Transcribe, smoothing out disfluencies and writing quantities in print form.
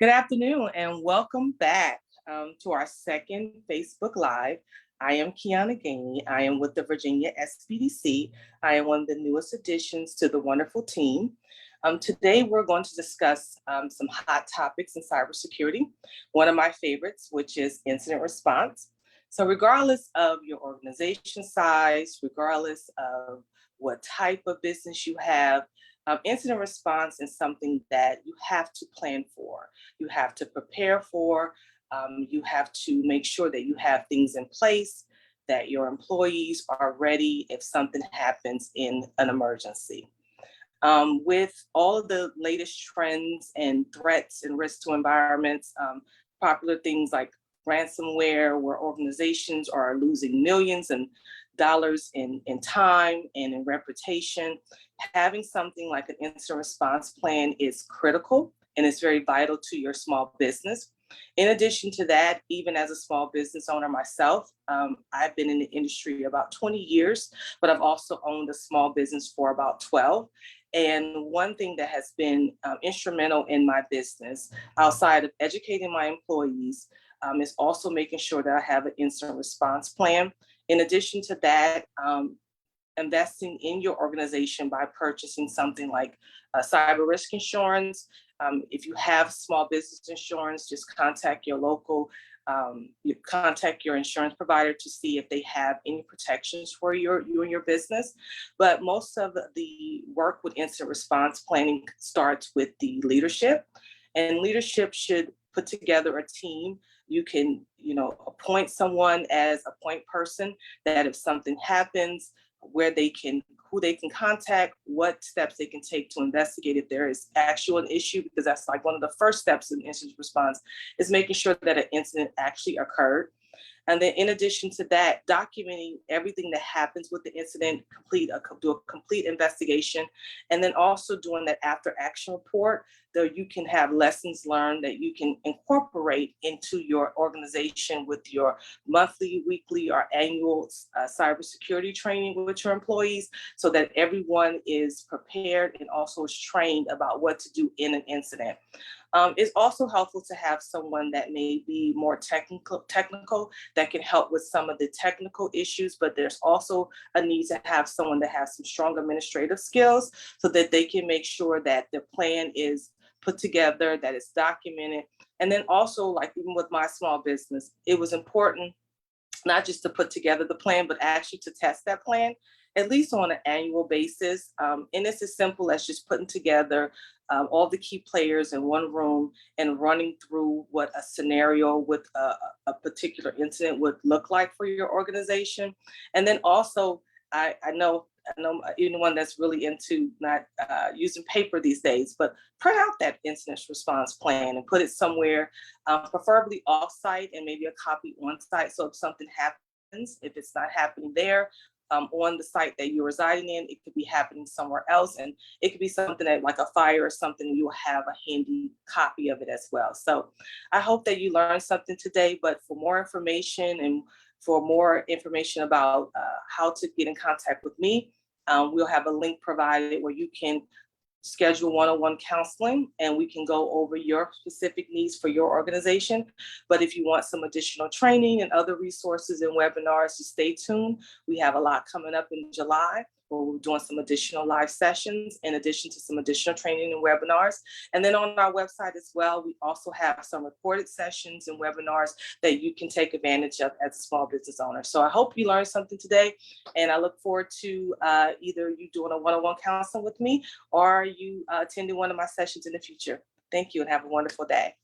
Good afternoon and welcome back to our second Facebook Live. I am Kiana Gainey. I am with the Virginia SBDC. I am one of the newest additions to the wonderful team. Today, we're going to discuss some hot topics in cybersecurity. One of my favorites, which is incident response. So regardless of your organization size, regardless of what type of business you have, incident response is something that you have to plan for, you have to prepare for, you have to make sure that you have things in place, that your employees are ready if something happens in an emergency. With all of the latest trends and threats and risks to environments, popular things like ransomware, where organizations are losing millions and dollars in time and in reputation, having something like an incident response plan is critical and it's very vital to your small business. In addition to that, even as a small business owner myself, I've been in the industry about 20 years, but I've also owned a small business for about 12. And one thing that has been instrumental in my business, outside of educating my employees, is also making sure that I have an incident response plan. In addition to that, investing in your organization by purchasing something like cyber risk insurance. If you have small business insurance, just contact your local, contact your insurance provider to see if they have any protections for you and your business. But most of the work with incident response planning starts with the leadership, and leadership should put together a team. You can, appoint someone as a point person that if something happens, who they can contact, what steps they can take to investigate if there is actual an issue, because that's like one of the first steps in incident response is making sure that an incident actually occurred. And then in addition to that, documenting everything that happens with the incident, do a complete investigation, and then also doing that after action report, though you can have lessons learned that you can incorporate into your organization with your monthly, weekly, or annual cybersecurity training with your employees, so that everyone is prepared and also is trained about what to do in an incident. It's also helpful to have someone that may be more technical that can help with some of the technical issues, but there's also a need to have someone that has some strong administrative skills so that they can make sure that the plan is put together, that it's documented. And then also, like even with my small business, it was important not just to put together the plan, but actually to test that plan, at least on an annual basis. And it's as simple as just putting together all the key players in one room and running through what a scenario with a particular incident would look like for your organization. And then also, I know anyone that's really into not using paper these days, but print out that incident response plan and put it somewhere, preferably off-site and maybe a copy on-site. So if something happens, if it's not happening there, on the site that you're residing in, it could be happening somewhere else. And it could be something that like a fire or something, you'll have a handy copy of it as well. So I hope that you learned something today, but for more information and for more information about how to get in contact with me, we'll have a link provided where you can schedule one-on-one counseling and we can go over your specific needs for your organization. But if you want some additional training and other resources and webinars, to stay tuned. We have a lot coming up in July where we're doing some additional live sessions in addition to some additional training and webinars. And then on our website as well, we also have some recorded sessions and webinars that you can take advantage of as a small business owner. So I hope you learned something today, and I look forward to either you doing a one-on-one counseling with me or you attending one of my sessions in the future. Thank you and have a wonderful day.